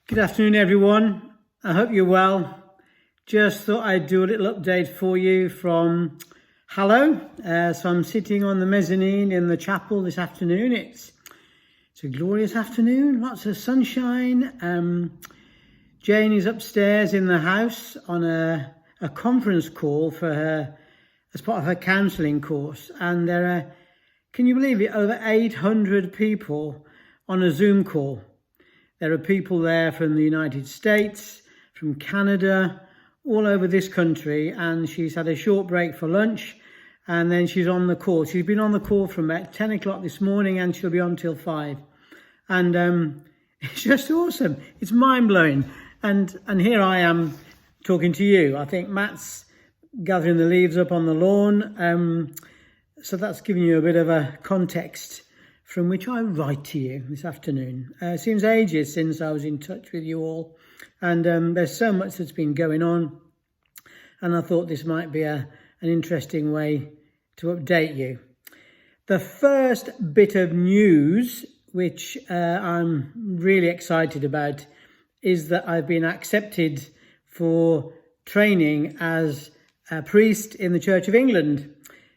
Good afternoon, everyone. I hope you're well. Just thought I'd do a little update for you from Hallow. So I'm sitting on the mezzanine in the chapel this afternoon. It's a glorious afternoon, lots of sunshine. Jane is upstairs in the house on a conference call for her as part of her counselling course. And there are, can you believe it, over 800 people on a Zoom call. There are people there from the United States, from Canada, all over this country, and she's had a short break for lunch, and then she's on the call. She's been on the call from about 10 o'clock this morning, and she'll be on till 5. And it's just awesome. It's mind-blowing. And here I am talking to you. I think Matt's gathering the leaves up on the lawn, so that's giving you a bit of a context from which I write to you this afternoon. It seems ages since I was in touch with you all, and there's so much that's been going on, and I thought this might be an interesting way to update you. The first bit of news, which I'm really excited about, is that I've been accepted for training as a priest in the Church of England.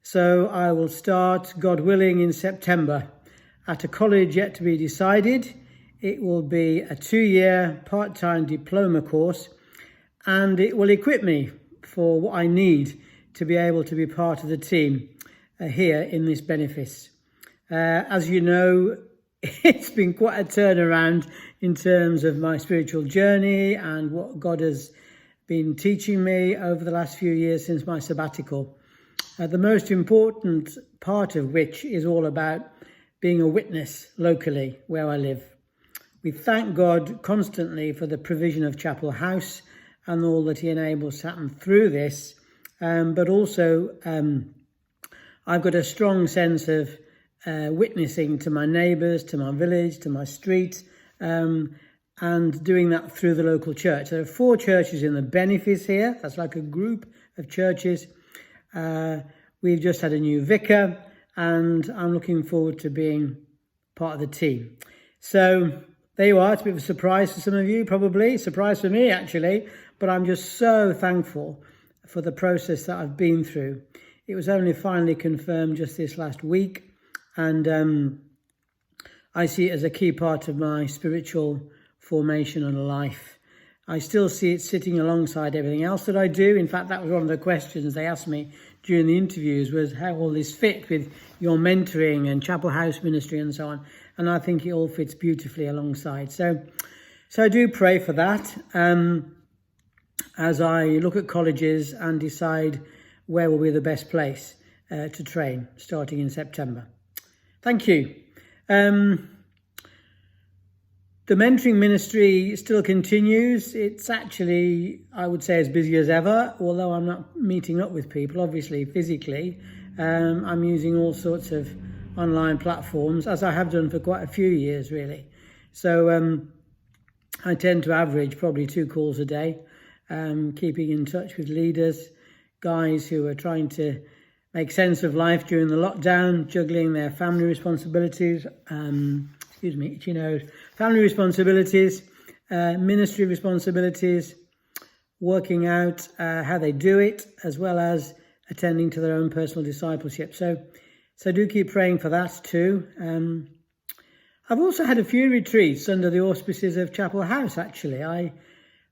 So I will start, God willing, in September at a college yet to be decided. It will be a 2-year part-time diploma course, and it will equip me for what I need to be able to be part of the team here in this benefice. As you know, it's been quite a turnaround in terms of my spiritual journey and what God has been teaching me over the last few years since my sabbatical. The most important part of which is all about being a witness locally where I live. We thank God constantly for the provision of Chapel House and all that he enables to happen through this. But also I've got a strong sense of witnessing to my neighbours, to my village, to my street, and doing that through the local church. There are 4 churches in the benefice here. That's like a group of churches. We've just had a new vicar, and I'm looking forward to being part of the team. So there you are. It's a bit of a surprise for some of you, probably. Surprise for me, actually. But I'm just so thankful for the process that I've been through. It was only finally confirmed just this last week. And I see it as a key part of my spiritual formation and life. I still see it sitting alongside everything else that I do. In fact, that was one of the questions they asked me during the interviews, was how will this fit with your mentoring and Chapel House ministry and so on. And I think it all fits beautifully alongside. So I do pray for that as I look at colleges and decide where will be the best place to train starting in September. Thank you. The mentoring ministry still continues. It's actually, I would say, as busy as ever, although I'm not meeting up with people, obviously, physically. I'm using all sorts of online platforms, as I have done for quite a few years, really. So I tend to average probably 2 calls a day, keeping in touch with leaders, guys who are trying to make sense of life during the lockdown, juggling their family responsibilities, family responsibilities, ministry responsibilities, working out how they do it, as well as attending to their own personal discipleship. So do keep praying for that too. I've also had a few retreats under the auspices of Chapel House, actually. I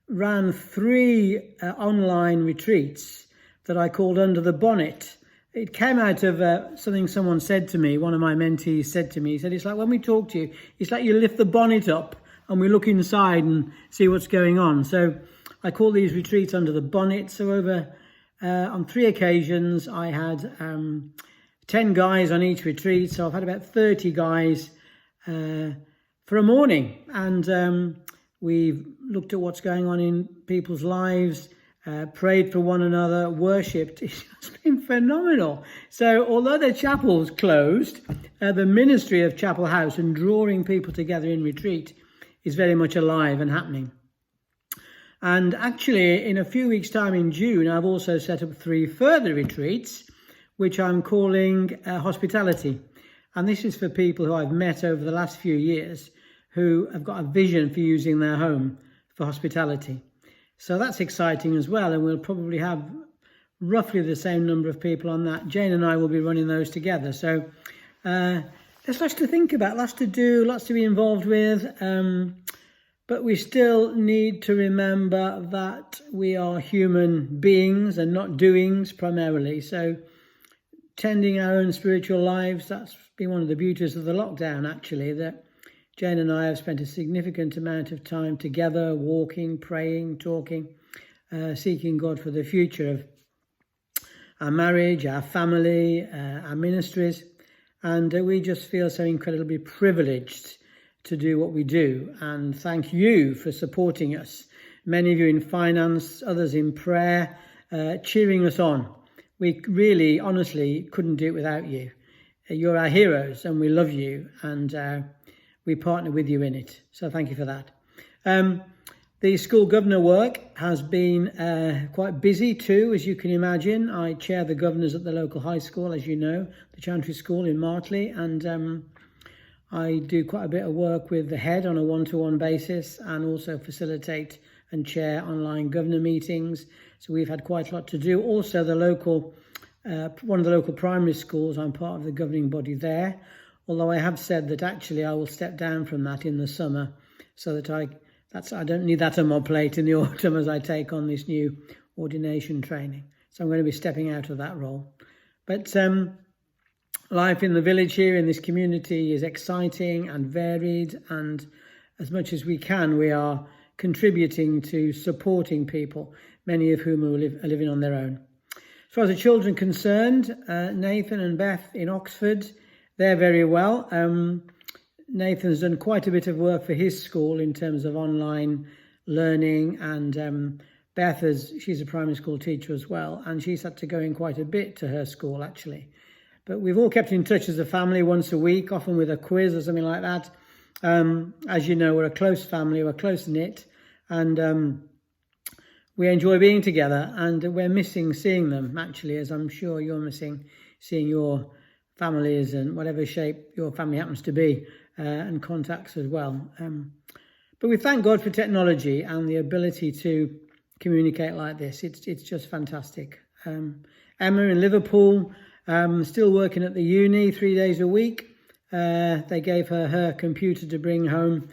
ran 3 online retreats that I called Under the Bonnet. It came out of something someone said to me, one of my mentees said to me. He said, it's like when we talk to you, it's like you lift the bonnet up and we look inside and see what's going on. So I call these retreats Under the Bonnet. So on 3 occasions, I had 10 guys on each retreat. So I've had about 30 guys for a morning. And we've looked at what's going on in people's lives, prayed for one another, worshipped. It's just been phenomenal. So although the chapel's closed, the ministry of Chapel House and drawing people together in retreat is very much alive and happening. And actually, in a few weeks' time in June, I've also set up 3 further retreats, which I'm calling Hospitality. And this is for people who I've met over the last few years who have got a vision for using their home for hospitality. So that's exciting as well, and we'll probably have roughly the same number of people on that. Jane and I will be running those together. So there's lots to think about, lots to do, lots to be involved with. But we still need to remember that we are human beings and not doings primarily. So tending our own spiritual lives, that's been one of the beauties of the lockdown, actually, that Jane and I have spent a significant amount of time together, walking, praying, talking, seeking God for the future of our marriage, our family, our ministries. And we just feel so incredibly privileged to do what we do. And thank you for supporting us. Many of you in finance, others in prayer, cheering us on. We really, honestly, couldn't do it without you. You're our heroes and we love you, and we partner with you in it. So thank you for that. The school governor work has been quite busy too, as you can imagine. I chair the governors at the local high school, as you know, the Chantry School in Martley, and I do quite a bit of work with the head on a one-to-one basis, and also facilitate and chair online governor meetings. So we've had quite a lot to do. Also, the local, one of the local primary schools, I'm part of the governing body there. Although I have said that actually I will step down from that in the summer, so that I don't need that on my plate in the autumn as I take on this new ordination training. So I'm going to be stepping out of that role. But life in the village here in this community is exciting and varied, and as much as we can, we are contributing to supporting people, many of whom are living on their own. As far as the children are concerned, Nathan and Beth in Oxford, they're very well. Nathan's done quite a bit of work for his school in terms of online learning, and Beth, she's a primary school teacher as well, and she's had to go in quite a bit to her school actually. But we've all kept in touch as a family once a week, often with a quiz or something like that. As you know, we're a close family, we're close-knit, and we enjoy being together, and we're missing seeing them, actually, as I'm sure you're missing seeing your families and whatever shape your family happens to be, and contacts as well. But we thank God for technology and the ability to communicate like this. It's just fantastic. Emma in Liverpool, still working at the uni 3 days a week. They gave her computer to bring home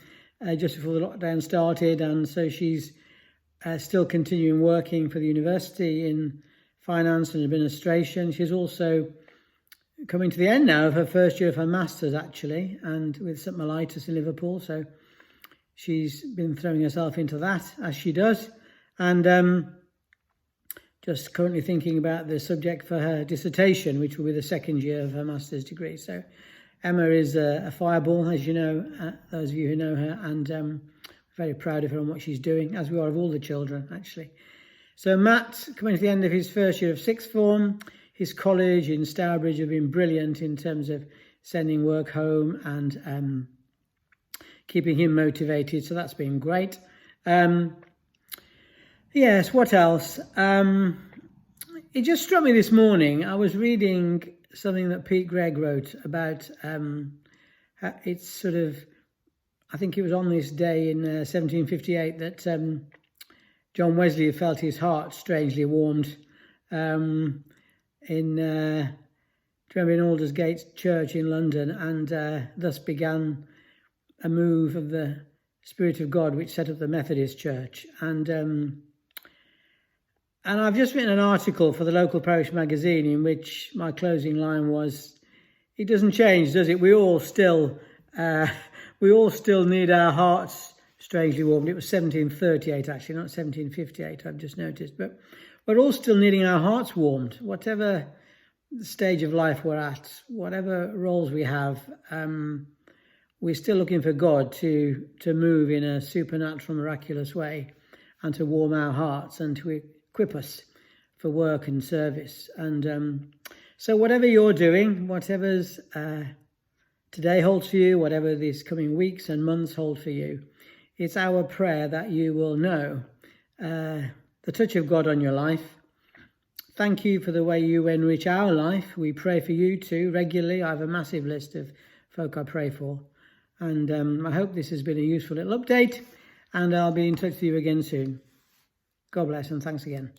just before the lockdown started, and so she's still continuing working for the university in finance and administration. She's also coming to the end now of her first year of her masters, actually, and with St Mellitus in Liverpool. So she's been throwing herself into that, as she does, and just currently thinking about the subject for her dissertation, which will be the second year of her master's degree. So Emma is a fireball, as you know, those of you who know her, and very proud of her and what she's doing, as we are of all the children, actually. So Matt, coming to the end of his first year of sixth form, his college in Stourbridge have been brilliant in terms of sending work home and keeping him motivated, so that's been great. Yes, what else? It just struck me this morning, I was reading something that Pete Gregg wrote about, it's sort of, I think it was on this day in 1758 that John Wesley felt his heart strangely warmed in Aldersgate Church in London, and thus began a move of the Spirit of God which set up the Methodist Church. And I've just written an article for the local parish magazine in which my closing line was, it doesn't change, does it? We all still need our hearts strangely warmed. It was 1738 actually, not 1758, I've just noticed. But we're all still needing our hearts warmed, whatever stage of life we're at, whatever roles we have. We're still looking for God to move in a supernatural, miraculous way, and to warm our hearts and to equip us for work and service. And so whatever you're doing, whatever's today holds for you, whatever these coming weeks and months hold for you, it's our prayer that you will know the touch of God on your life. Thank you for the way you enrich our life. We pray for you too regularly. I have a massive list of folk I pray for. And I hope this has been a useful little update, and I'll be in touch with you again soon. God bless and thanks again.